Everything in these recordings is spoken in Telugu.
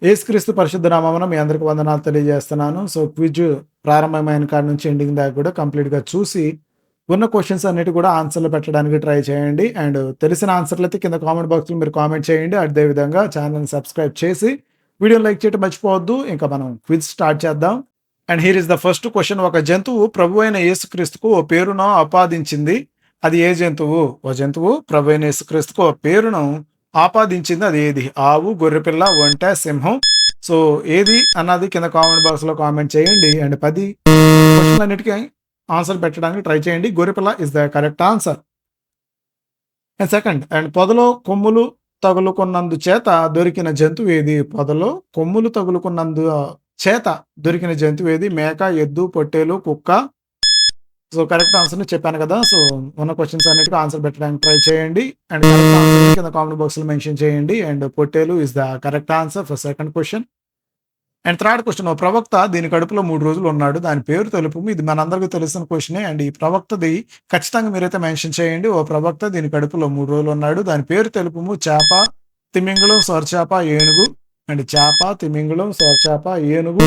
యేసుక్రీస్తు పరిశుద్ధ నామమున మీ అందరికి వందనాలు తెలియజేస్తున్నాను. సో, క్విజ్ ప్రారంభమైన కాడి నుంచి ఎండింగ్ దాకా కూడా కంప్లీట్‌గా చూసి, ఉన్న క్వెషన్స్ అన్నిటి కూడా ఆన్సర్‌లు పెట్టడానికి ట్రై చేయండి. అండ్ తెలిసిన ఆన్సర్‌లయితే కింద కామెంట్ బాక్స్‌లో మీరు కామెంట్ చేయండి. అదే విధంగా ఛానెల్‌ని సబ్స్క్రైబ్ చేసి, వీడియోని లైక్ చేయడం మర్చిపోవద్దు. ఇంకా మనం క్విజ్ స్టార్ట్ చేద్దాం. And here is the first question. ఒక జంతువు ప్రభువైన యేసుక్రీస్తుకు ఓ పేరును ఆపాదించింది. అది ఏ జంతువు? ఓ జంతువు ప్రభువైన యేసుక్రీస్తుకు ఓ పేరును ఆపాదించింది. అది ఏది? ఆవు, గొర్రెపిల్ల, ఒంటె, సింహం. సో, ఏది అన్నది కింద కామెంట్ బాక్స్‌లో కామెంట్ చేయండి. అండ్ 10 క్వెషన్‌లన్నిటికి ఆన్సర్ పెట్టడానికి ట్రై చేయండి. గొర్రెపిల్ల is the correct answer. And second, and పొదలో కొమ్ములు తగులుకున్నందు చేత దొరికిన జంతువు ఏది? పొదలో కొమ్ములు తగులుకున్నందు చేత దొరికిన జంతువు ఏది? మేక, ఎద్దు, పొట్టేలు, కుక్క. సో, కరెక్ట్ ఆన్సర్‌ని చెప్పాను కదా! సో, ఉన్న క్వెషన్స్ అన్నిటికి ఆన్సర్ పెట్టడానికి ట్రై చేయండి. అండ్ కరెక్ట్ ఆన్సర్‌ని కింద కామెంట్ బాక్స్‌లో మెన్షన్ చేయండి. అండ్ పొట్టేలు is the correct answer for second question. And third question, ఓ ప్రవక్త దీని కడుపులో 3 రోజులు ఉన్నాడు. దాని పేరు తెలుపుము. ఇది మనందరికీ తెలిసిన క్వెషనే. అండ్ ఈ ప్రవక్తది ఖచ్చితంగా మీరైతే మెన్షన్ చేయండి. ఓ ప్రవక్త దీని కడుపులో 3 రోజులు ఉన్నాడు. దాని పేరు తెలుపుము. చేప, తిమింగలం, సొరచేప, ఏనుగు. అండ్ చేప, తిమింగలం, సొరచేప, ఏనుగు.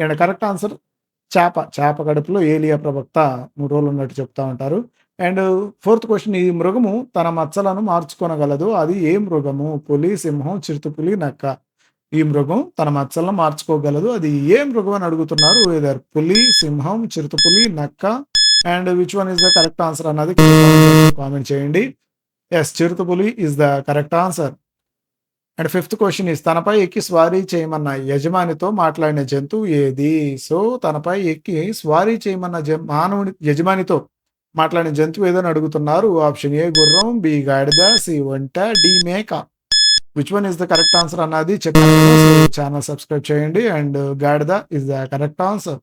అండ్ కరెక్ట్ ఆన్సర్ చేప. చేప కడుపులో ఏలియా ప్రవక్త 3 రోజులు ఉన్నట్టు చెప్తా ఉంటారు. అండ్ ఫోర్త్ క్వెషన్, ఈ మృగము తన మచ్చలను మార్చుకొనగలదు. అది ఏ మృగము? పులి, సింహం, చిరుతపులి, నక్క. ఈ మృగం తన మచ్చలను మార్చుకోగలదు. అది ఏ మృగం అని అడుగుతున్నారు. ఎయిదర్ పులి, సింహం, చిరుతపులి, నక్క. And which one is the correct answer అన్నది కామెంట్ చేయండి. యెస్, చిరుతపులి is the correct answer. And fifth question is, తనపై ఎక్కి స్వారీ చేయమన్న యజమానితో మాట్లాడిన జంతువు ఏది? సో, తనపై ఎక్కి స్వారీ చేయమన్న మానవుడి యజమానితో మాట్లాడిన జంతువు ఏదని అడుగుతున్నారు. ఆప్షన్ ఏ గుర్రం, బి గాడిద, సి ఒంటె, డి మేక. Which one is the correct answer అన్నది చెప్పాను కదా! సో, ఛానల్ సబ్స్క్రైబ్ చేయండి. అండ్ గాడిద is the correct answer.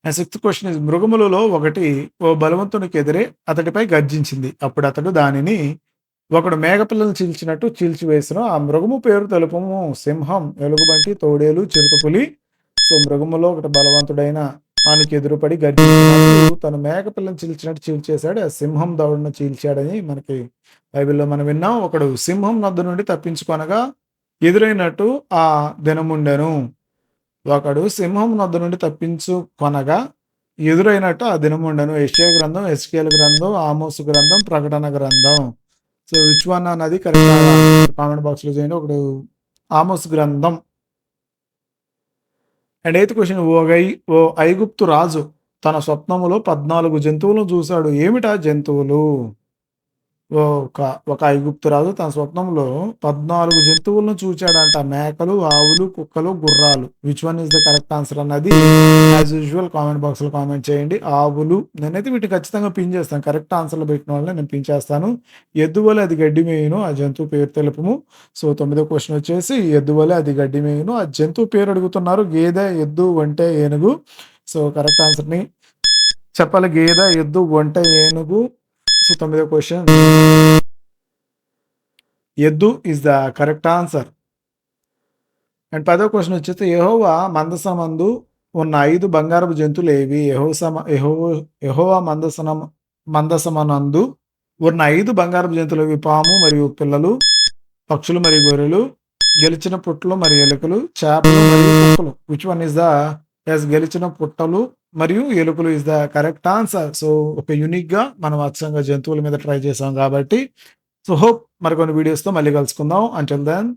And sixth question is, మృగములలో ఒకటి ఓ బలవంతునికి ఎదురే అతడిపై గర్జించింది. అప్పుడు అతడు దానిని ఒకడు మేకపిల్లను చీల్చినట్టు చీల్చివేసెను. ఆ మృగము పేరు తెలుపుము. సింహం, ఎలుగుబంటి, తోడేలు, చిరుతపులి. సో, మృగములో ఒకటి బలవంతుడైన వానికి ఎదురుపడి గర్జించినట్టు తను మేకపిల్లను చీల్చినట్టు చీల్చేశాడు. ఆ సింహం దవడను చీల్చాడని మనకి బైబిల్‌లో మనం విన్నాం. ఒకడు సింహం నద్ద నుండి తప్పించుకొనగా ఎదురైనట్టు ఆ దినముండెను. ఒకడు సింహం నద్ద నుండి తప్పించుకొనగా ఎదురైనట్టు ఆ దినముండెను. యెషయా గ్రంథం, హెజ్కేలు గ్రంథం, ఆమోసు గ్రంథం, ప్రకటన గ్రంథం. సో, విచ్ వన్ అన్నది కరెక్ట్‌గా కామెంట్ బాక్స్‌లో చేయండి. ఒకడు ఆమోస్ గ్రంథం. అండ్ ఎయిత్ క్వెషన్, ఓ ఐగుప్తు రాజు తన స్వప్నములో 14 జంతువులను చూసాడు. ఏమిటా జంతువులు? ఒక ఒక ఐగుప్తురాజు తన స్వప్నంలో 14 జంతువులను చూచాడంట. మేకలు, ఆవులు, కుక్కలు, గుర్రాలు. Which one is the correct answer అన్నది యాజ్ యూజువల్ కామెంట్ బాక్స్‌లో కామెంట్ చేయండి. ఆవులు. నేనైతే వీటిని ఖచ్చితంగా పిన్ చేస్తాను. కరెక్ట్ ఆన్సర్‌లు పెట్టిన వాళ్ళని నేను పిన్ చేస్తాను. ఎద్దు వలె అది గడ్డి మేయును. ఆ జంతువు పేరు తెలుపుము. సో, 9వ క్వెషన్ వచ్చేసి ఎద్దు వలె అది గడ్డి మేయును. ఆ జంతువు పేరు అడుగుతున్నారు. గేదె, ఎద్దు, ఒంటె, ఏనుగు. సో, కరెక్ట్ ఆన్సర్‌ని చెప్పాలి. గేదె, ఎద్దు, ఒంటె, ఏనుగు. సో, 9వ క్వెషన్ ఎద్దు is the correct answer. And 10వ క్వెషన్ వచ్చేసి, యెహోవా మందసమందు ఉన్న 5 బంగారపు జంతువులేవి? యెహోవా మందసమనందు ఉన్న 5 బంగారపు జంతువులేవి? పాము మరియు పిల్లలు, పక్షులు మరియు గొర్రెలు, గెలిచిన పుట్టలు మరియు ఎలుకలు, చేపలు మరియు కుక్కలు. విచ్ వన్ ఇస్ ద గెలిచిన పుట్టలు మరియు ఎలుకలు is the correct answer. So, ఒక యూనిక్‌గా మనం అచ్చంగా జంతువుల మీద ట్రై చేసాం కాబట్టి, సో, హోప్ మరికొన్ని వీడియోస్‌తో మళ్ళీ కలుసుకుందాం. Until then